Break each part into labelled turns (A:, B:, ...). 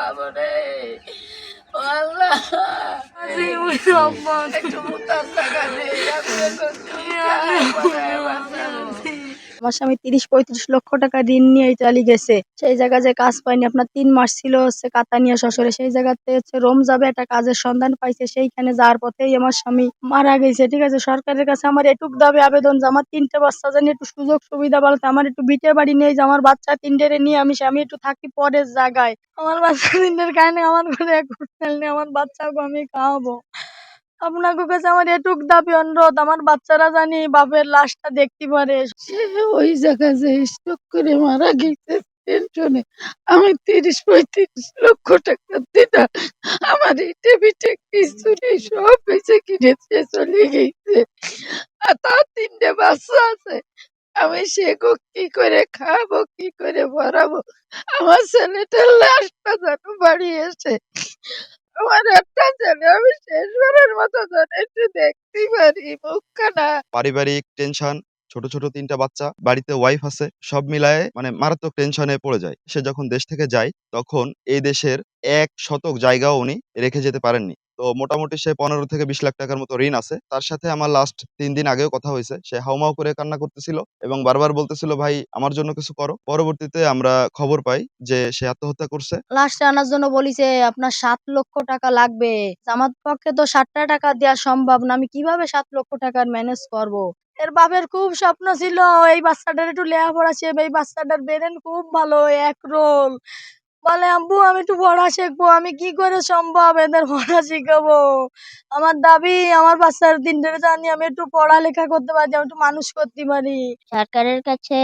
A: খাবো রে। ও আল্লাহ, একটু মুতার জায়গা নেই, আমি এখন কি খাই বানায় বাঁচাবো?
B: আমার স্বামী ৩০-৩৫ লক্ষ টাকা ঋণ নিয়ে ইতালি গেছে। সেই জায়গায় যে কাজ পায়নি, আপনার ৩ মাস ছিল হচ্ছে কাতানিয়া শ্বশুরে, সেই জায়গাতে হচ্ছে রোম যাবে একটা কাজের সন্ধান পাইছে, সেইখানে যাওয়ার পথেই আমার স্বামী মারা গেছে। ঠিক আছে, সরকারের কাছে আমার এটুক দাবি আবেদন যে আমার ৩টে বাচ্চা জানি একটু সুযোগ সুবিধা বলতে, আমার একটু ভিটে বাড়ি নেই, যে আমার বাচ্চা ৩টেরে নিয়ে আমি একটু থাকি পরের জায়গায়। আমার বাচ্চা ৩টের কারণে আমার ঘরে এক হোস্টেল নেই, আমার বাচ্চাকে আমি খাওয়াবো। আপনাকে কাছে আমার এটুক দাবি অনুরোধ, আমার বাচ্চারা জানি বাপের লাশটা দেখতে পারে।
A: সে ওই জায়গায় যে স্ট্রোক করে মারা গেছে টেনশনে। আমি ৩০-৩৫ লক্ষ টাকা দিলাম, আমার ইটে পিঠে কিছু নেই, সব বেঁচে কিনেছে চলে গেছে। আর তার ৩টে বাচ্চা আছে, আমি সেগো কি করে খাবো, কি করে ভরাবো? আমার ছেলেটার লাশটা যেন বাড়ি এসে, আমার একটা ছেলে, আমি শেষবারের মতো যেন একটু দেখতেই পারি মুখখানা।
C: পারিবারিক টেনশন, ছোট, ছোট ৩ টা বাচ্চা, বাড়িতে ওয়াইফ আছে। সব মিলায়ে মানে মারাত্মক টেনশনে পড়ে যায়। সে যখন দেশ থেকে যায়, তখন এই দেশের ১ শতক জায়গাও উনি রেখে যেতে পারেননি। তো মোটামুটি সে ১৫-২০ লাখ টাকার মতো ঋণ আছে। তার সাথে আমার লাস্ট ৩ দিন আগেও কথা হইছে। সে হাউমাউ করে কান্না করতেছিল এবং বারবার বলতেছিল, "ভাই আমার জন্য কিছু করো।" পরবর্তীতে আমরা খবর পাই যে সে আত্মহত্যা করছে।
B: লাশটা আনার জন্য বলিছে আপনার ৭ লক্ষ টাকা লাগবে। আমার পক্ষে তো ৭টা টাকা দেওয়া সম্ভব না। আমি কিভাবে ৭ লক্ষ টাকার ম্যানেজ করব? এর বাপের খুব স্বপ্ন ছিল এই বাচ্চাটার একটু লেখাপড়া শিখাবে, এই বাচ্চাটার ব্রেন খুব ভালো, এক রোল। বলে আব্বু আমি একটু পড়া শিখবো, আমি কি করে সম্ভব এদের পড়া শিখাবো? আমার দাবি আমার বাচ্চার ৩টের জানি আমি একটু পড়ালেখা করতে পারি, আমি একটু মানুষ করতে পারি।
D: সরকারের কাছে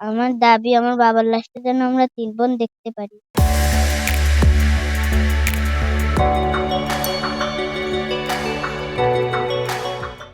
D: আমার দাবি আমার বাবার লাশটা যেন আমরা ৩ বোন দেখতে পারি।